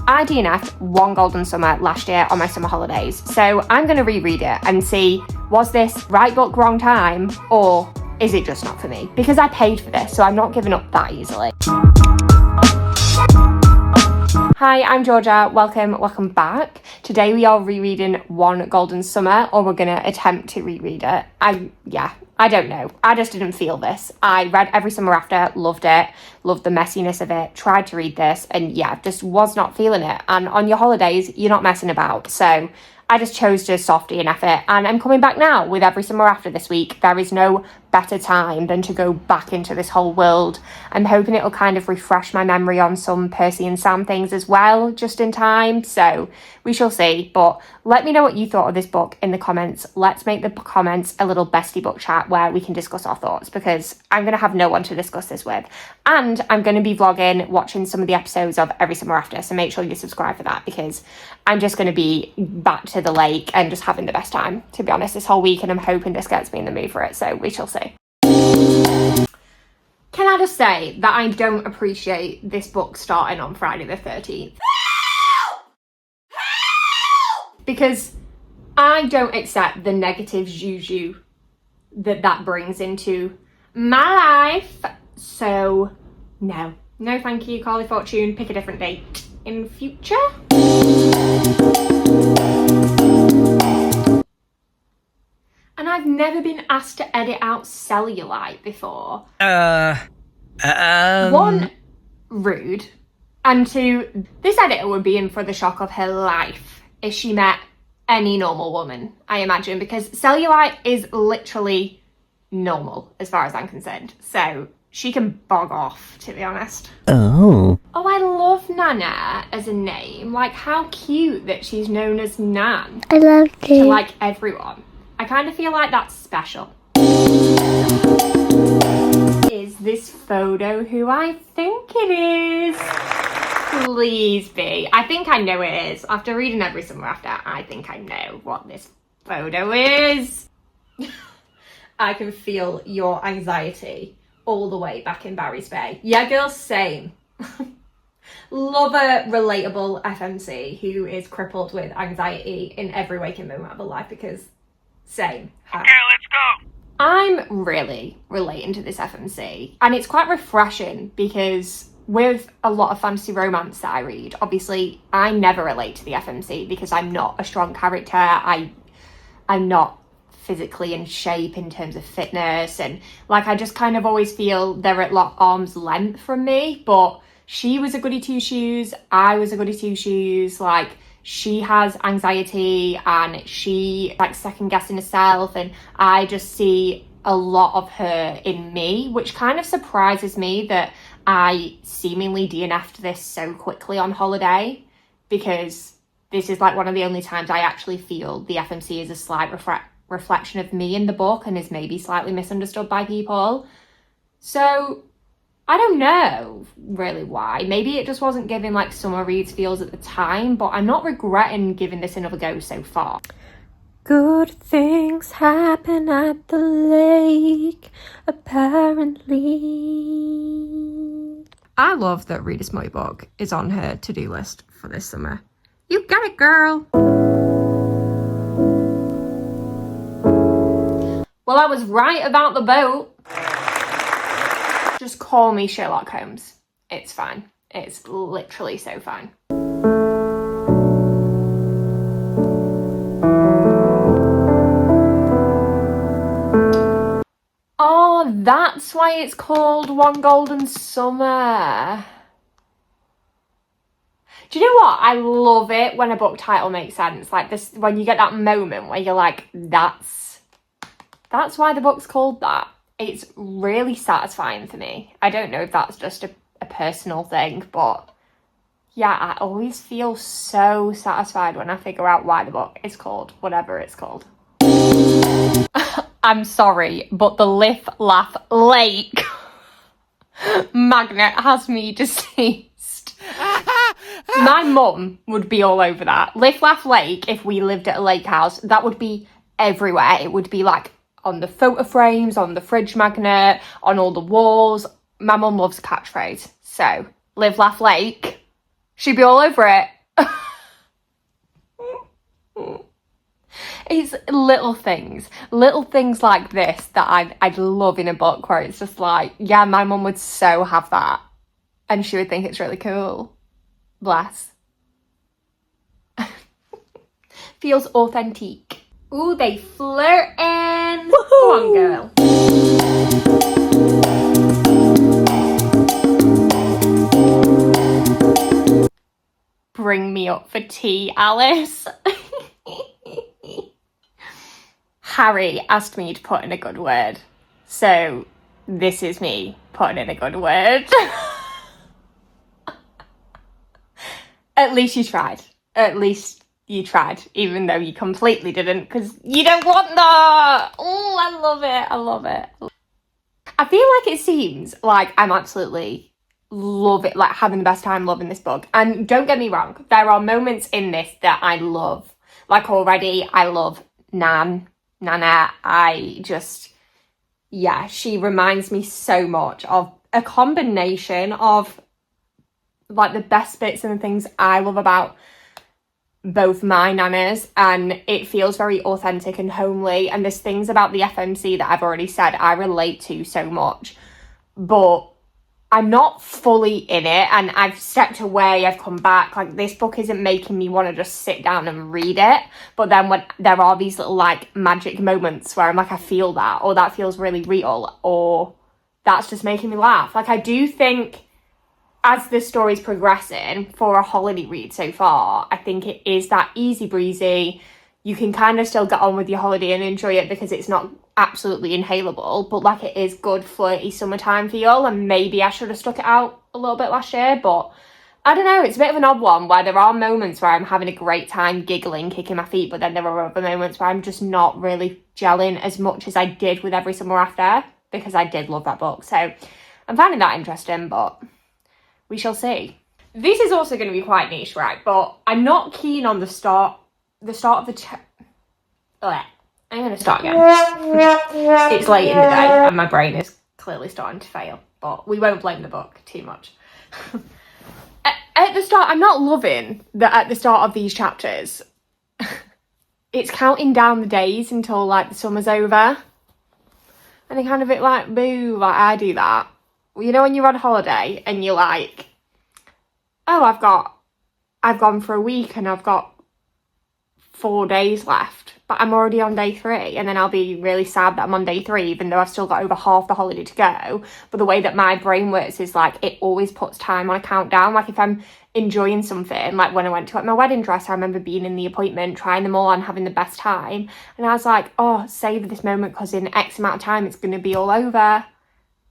I DNF'd One Golden Summer last year on my summer holidays, so I'm going to reread it and see, was this right book, wrong time, or is it just not for me? Because I paid for this, so I'm not giving up that easily. Hi, I'm Georgia. Welcome back. Today we are rereading One Golden Summer, or we're going to attempt to reread it. I don't know. I just didn't feel this. I read Every Summer After, loved it, loved the messiness of it, tried to read this, and just was not feeling it. And on your holidays, you're not messing about. So I just chose to softy and effort, and I'm coming back now with Every Summer After this week. There is no better time than to go back into this whole world. I'm hoping it'll kind of refresh my memory on some Percy and Sam things as well, just in time, so we shall see. But let me know what you thought of this book in the comments. Let's make the comments a little bestie book chat where we can discuss our thoughts, because I'm going to have no one to discuss this with. And I'm going to be vlogging, watching some of the episodes of Every Summer After, so make sure you subscribe for that, because I'm just going to be back to the lake and just having the best time, to be honest, this whole week, and I'm hoping this gets me in the mood for it, so we shall see. Can I just say that I don't appreciate this book starting on Friday the 13th? Because I don't accept the negative juju that brings into my life. So no thank you, Carly Fortune. Pick a different date in future. And I've never been asked to edit out cellulite before. One, rude. And two, this editor would be in for the shock of her life if she met any normal woman, I imagine, because cellulite is literally normal as far as I'm concerned. So she can bog off, to be honest. Oh, I love Nana as a name. Like, how cute that she's known as Nan. I love it. To, like, everyone. I kind of feel like that's special. Is this photo who I think it is? Please be. I think I know it is. After reading Every Summer After, I think I know what this photo is. I can feel your anxiety all the way back in Barry's Bay. Yeah, girl, same. Love a relatable FMC who is crippled with anxiety in every waking moment of her life, because same. Okay, let's go. I'm really relating to this FMC, and it's quite refreshing because with a lot of fantasy romance that I read, obviously I never relate to the FMC because I'm not a strong character. I'm not physically in shape in terms of fitness, and like I just kind of always feel they're at arm's length from me. But she was a goody two shoes, I was a goody two shoes. Like, she has anxiety and she like second guessing herself, and I just see a lot of her in me, which kind of surprises me that I seemingly DNF'd this so quickly on holiday, because this is like one of the only times I actually feel the FMC is a slight reflection of me in the book and is maybe slightly misunderstood by people. So I don't know really why. Maybe it just wasn't giving like summer reads feels at the time, but I'm not regretting giving this another go so far. Good things happen at the lake, apparently. I love that Read a Smutty Book is on her to-do list for this summer. You got it, girl. Well, I was right about the boat. Just call me Sherlock Holmes. It's fine. It's literally so fine. Oh, that's why it's called One Golden Summer. Do you know what? I love it when a book title makes sense. Like this, when you get that moment where you're like, that's why the book's called that. It's really satisfying for me. I don't know if that's just a personal thing, but yeah, I always feel so satisfied when I figure out why the book is called whatever it's called. I'm sorry, but the Liff Laugh Lake magnet has me deceased. My mum would be all over that. Liff Laugh Lake, if we lived at a lake house, that would be everywhere. It would be like on the photo frames, on the fridge magnet, on all the walls. My mum loves a catchphrase. So, Live Laugh Lake, she'd be all over it. It's little things like this that I'd love in a book, where it's just like, yeah, my mum would so have that and she would think it's really cool. Bless. Feels authentic. Ooh, they flirting. Go on, girl. Bring me up for tea, Alice. Harry asked me to put in a good word, so this is me putting in a good word. At least you tried. At least you tried, even though you completely didn't, because you don't want that. Oh, I love it. I love it. I feel like it seems like I'm absolutely love it, like having the best time loving this book. And don't get me wrong, there are moments in this that I love. Like already, I love Nana. I just, yeah, she reminds me so much of a combination of like the best bits and the things I love about both my nanas, and it feels very authentic and homely. And there's things about the FMC that I've already said I relate to so much, but I'm not fully in it, and I've stepped away, I've come back. Like, this book isn't making me want to just sit down and read it, but then when there are these little like magic moments where I'm like, I feel that, or that feels really real, or that's just making me laugh. Like, I do think as the story's progressing for a holiday read so far, I think it is that easy breezy. You can kind of still get on with your holiday and enjoy it because it's not absolutely inhalable, but like, it is good flirty summertime feel. And maybe I should have stuck it out a little bit last year, but I don't know, it's a bit of an odd one where there are moments where I'm having a great time giggling, kicking my feet, but then there are other moments where I'm just not really gelling as much as I did with Every Summer After, because I did love that book. So I'm finding that interesting, but we shall see. This is also going to be quite niche, right? But I'm not keen on the start of the I'm going to start again. It's late in the day and my brain is clearly starting to fail, but we won't blame the book too much. At the start, I'm not loving that at the start of these chapters, it's counting down the days until like the summer's over. And I kind of bit like, boo, like I do that. You know, when you're on holiday and you're like, oh, I've gone for a week and I've got 4 days left, but I'm already on day 3, and then I'll be really sad that I'm on day 3, even though I've still got over half the holiday to go. But the way that my brain works is like, it always puts time on a countdown. Like, if I'm enjoying something, like when I went to like my wedding dress, I remember being in the appointment, trying them all on, having the best time, and I was like, oh, save this moment because in X amount of time it's going to be all over.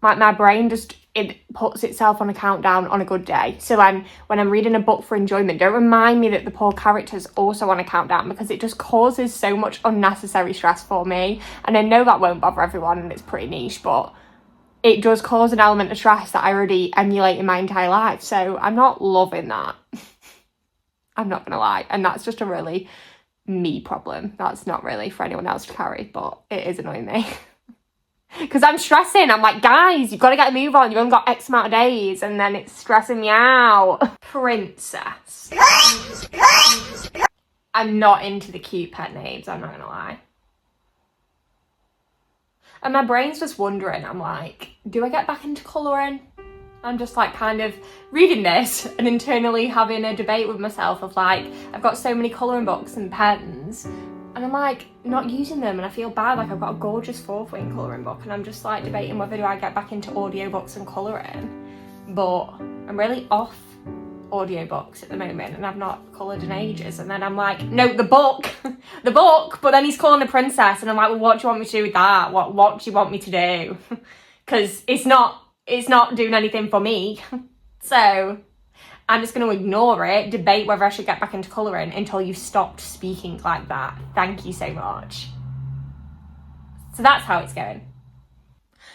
Like, my brain just, it puts itself on a countdown on a good day. So when I'm reading a book for enjoyment, don't remind me that the poor character's also on a countdown, because it just causes so much unnecessary stress for me. And I know that won't bother everyone and it's pretty niche, but it does cause an element of stress that I already emulate in my entire life. So I'm not loving that. I'm not gonna lie. And that's just a really me problem. That's not really for anyone else to carry, but it is annoying me. Because I'm stressing. I'm like, guys, you've got to get a move on. You've only got X amount of days. And then it's stressing me out. Princess. I'm not into the cute pet names, I'm not going to lie. And my brain's just wondering, I'm like, do I get back into colouring? I'm just like kind of reading this and internally having a debate with myself of like, I've got so many colouring books and pens, and I'm like not using them, and I feel bad. Like, I've got a gorgeous 4th wing colouring book, and I'm just like debating whether do I get back into audiobooks and colouring. But I'm really off audiobooks at the moment, and I've not coloured in ages. And then I'm like, no, the book, the book. But then he's calling a princess, and I'm like, well, what do you want me to do with that? What do you want me to do? Because it's not doing anything for me. So I'm just going to ignore it, debate whether I should get back into colouring until you've stopped speaking like that. Thank you so much. So that's how it's going.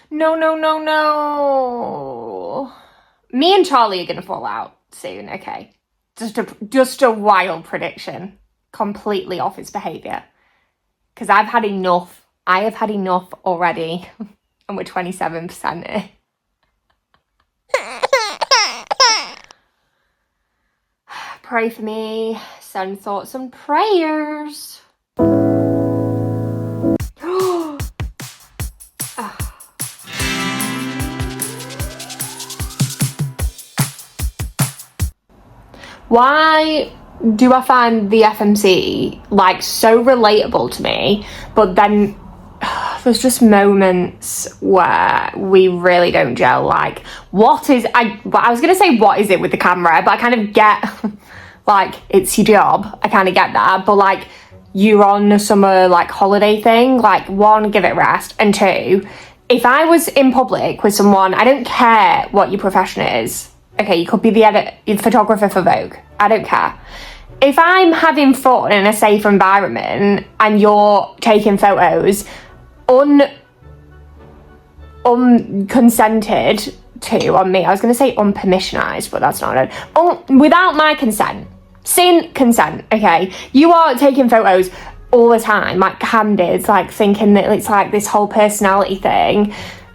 No. Me and Charlie are going to fall out soon, okay? Just a wild prediction. Completely off its behaviour. Because I've had enough. I have had enough already. And we're 27% in. Pray for me, send thoughts and prayers. Why do I find the FMC like so relatable to me, but then there's just moments where we really don't gel? Like, I was gonna say what is it with the camera, but I kind of get like it's your job, I kind of get that, but like you're on a summer like holiday thing, like one, give it a rest, and two, if I was in public with someone, I don't care what your profession is. Okay, you could be the photographer for Vogue, I don't care. If I'm having fun in a safe environment and you're taking photos unconsented to on me, I was going to say unpermissionized, but that's not it. Without my consent, sin consent, okay? You are taking photos all the time, like candid, like thinking that it's like this whole personality thing.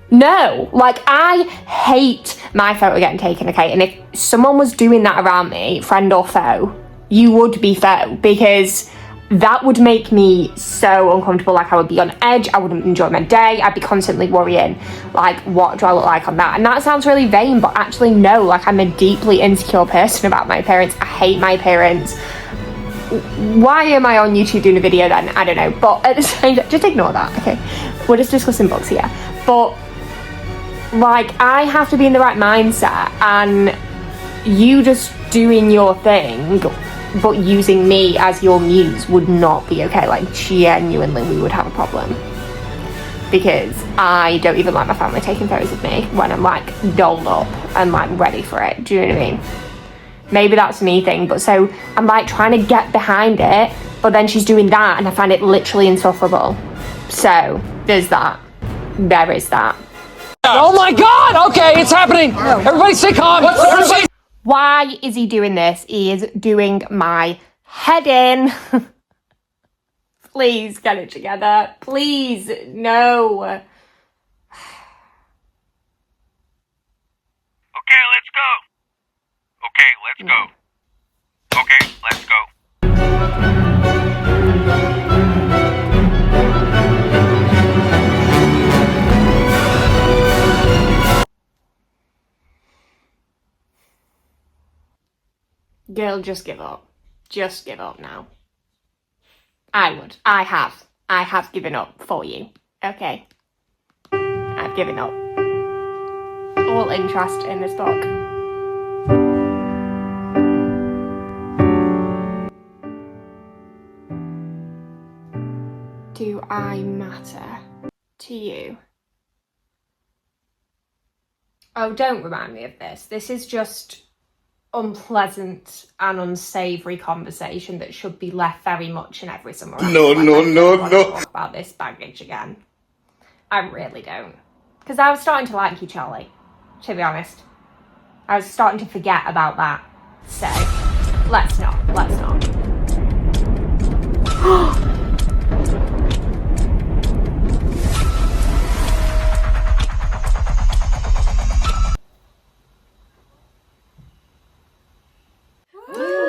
No, like I hate my photo getting taken, okay? And if someone was doing that around me, friend or foe, you would be foe, because that would make me so uncomfortable. Like I would be on edge, I wouldn't enjoy my day, I'd be constantly worrying, like what do I look like on that? And that sounds really vain, but actually no, like I'm a deeply insecure person about my appearance. I hate my appearance. Why am I on YouTube doing a video then? I don't know, but at the same time, just ignore that, okay? We're just discussing books here. But like I have to be in the right mindset, and you just doing your thing but using me as your muse would not be okay. Like genuinely we would have a problem, because I don't even like my family taking photos of me when I'm like dolled up and like ready for it. Do you know what I mean? Maybe that's a me thing, but so I'm like trying to get behind it, but then she's doing that and I find it literally insufferable. So there's that. There is that. Oh my God! Okay, it's happening. Everybody stay calm. Why is he doing this? He is doing my head in. Please get it together. Please, no. Okay, let's go. Okay, let's go. Okay, let's go. Girl, just give up. Just give up now. I would. I have given up for you. Okay. I've given up all interest in this book. Do I matter to you? Oh, don't remind me of this. This is just unpleasant and unsavory conversation that should be left very much in every summer. No. Talk about this baggage again. I really don't, because I was starting to like you, Charlie. To be honest, I was starting to forget about that. So let's not.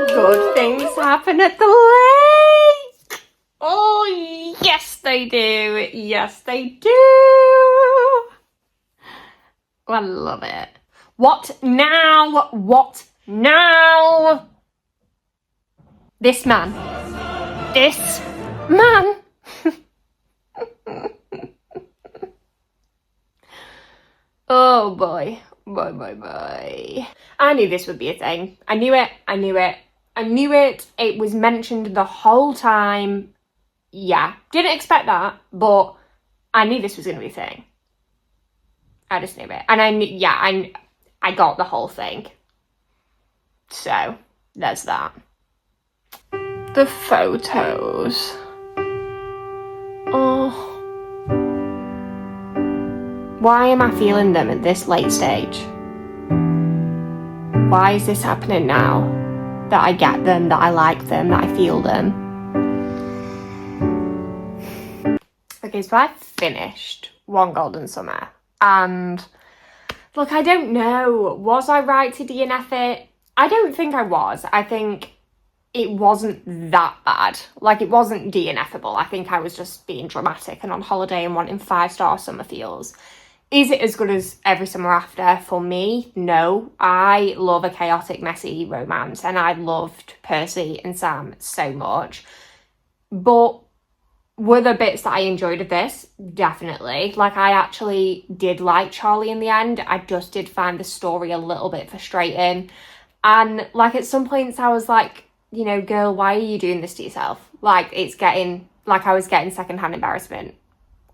Good things happen at the lake. Oh, yes, they do. Yes, they do. I love it. What now? What now? This man. Oh boy. Boy. I knew this would be a thing. I knew it. It was mentioned the whole time. Yeah. Didn't expect that, but I knew this was going to be a thing. I just knew it. And I knew, I got the whole thing. So, there's that. The photos. Oh. Why am I feeling them at this late stage? Why is this happening now? That I get them, that I like them, that I feel them. Okay, so I finished One Golden Summer. And look, I don't know. Was I right to DNF it? I don't think I was. I think it wasn't that bad. Like, it wasn't DNFable. I think I was just being dramatic and on holiday and wanting 5-star summer feels. Is it as good as Every Summer After? For me, no. I love a chaotic, messy romance, and I loved Percy and Sam so much. But were there bits that I enjoyed of this? Definitely. Like, I actually did like Charlie in the end. I just did find the story a little bit frustrating. And, like, at some points I was like, you know, girl, why are you doing this to yourself? Like, it's getting, like, I was getting secondhand embarrassment.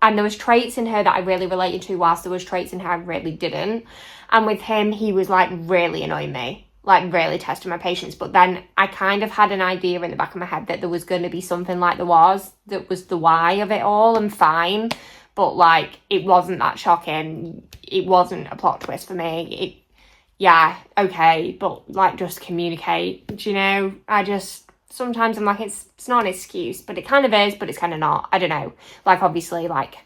And there was traits in her that I really related to, whilst there was traits in her I really didn't. And with him, he was, like, really annoying me. Like, really testing my patience. But then I kind of had an idea in the back of my head that there was going to be something like there was. That was the why of it all, and fine. But, like, it wasn't that shocking. It wasn't a plot twist for me. Yeah, okay. But, like, just communicate. Do you know? Sometimes I'm like, it's not an excuse, but it kind of is, but it's kind of not. I don't know. Like, obviously, like,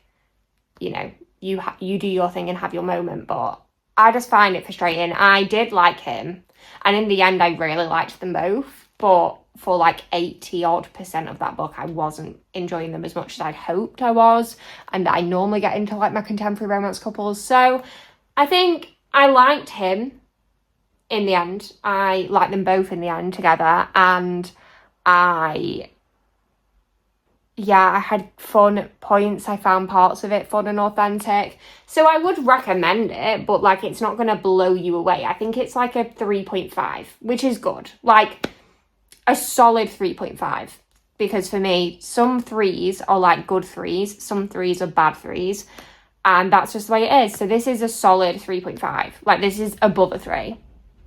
you know, you do your thing and have your moment, but I just find it frustrating. I did like him, and in the end, I really liked them both, but for like 80% of that book, I wasn't enjoying them as much as I'd hoped I was, and I normally get into like my contemporary romance couples. So I think I liked him in the end. I liked them both in the end together, and I had fun points. I found parts of it fun and authentic. So I would recommend it, but like, it's not going to blow you away. I think it's like a 3.5, which is good. Like a solid 3.5. Because for me, some 3s are like good 3s. Some 3s are bad 3s. And that's just the way it is. So this is a solid 3.5. Like, this is above a 3.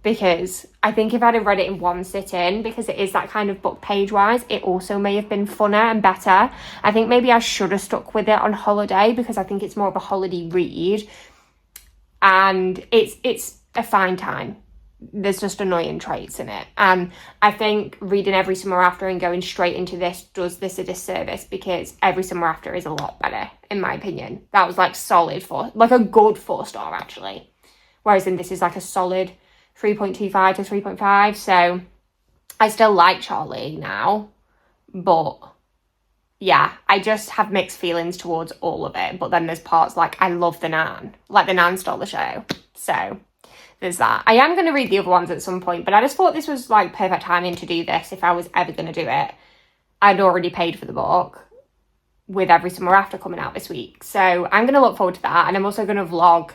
Because I think if I'd have read it in one sitting, because it is that kind of book page-wise, it also may have been funner and better. I think maybe I should have stuck with it on holiday, because I think it's more of a holiday read. And it's a fine time. There's just annoying traits in it. And I think reading Every Summer After and going straight into this does this a disservice, because Every Summer After is a lot better, in my opinion. That was like solid like a good 4-star, actually. Whereas in this is like a solid 3.25 to 3.5. So I still like Charlie now, but yeah, I just have mixed feelings towards all of it. But then there's parts like I love the Nan, like the Nan stole the show. So there's that. I am going to read the other ones at some point, but I just thought this was like perfect timing to do this if I was ever going to do it. I'd already paid for the book with Every Summer After coming out this week. So I'm going to look forward to that. And I'm also going to vlog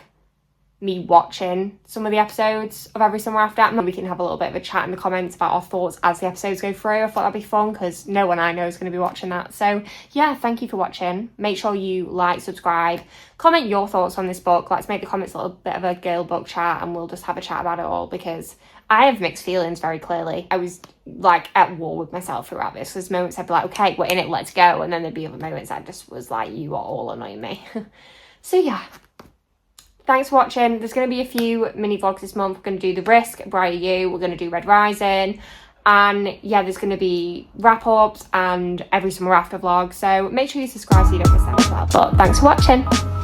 me watching some of the episodes of Every Summer After, and then we can have a little bit of a chat in the comments about our thoughts as the episodes go through. I thought that'd be fun, because no one I know is going to be watching that. So yeah, thank you for watching. Make sure you like, subscribe, comment your thoughts on this book. Let's make the comments a little bit of a girl book chat, and we'll just have a chat about it all, because I have mixed feelings very clearly. I was like at war with myself throughout this. There's moments I'd be like, okay, we're in it, let's go, and then there'd be other moments I just was like, you are all annoying me. So yeah, thanks for watching. There's going to be a few mini vlogs this month. We're going to do The Risk, Briar You, we're going to do Red Rising, and yeah, there's going to be wrap-ups and Every Summer After vlogs. So make sure you subscribe so you don't miss that as well. But thanks for watching.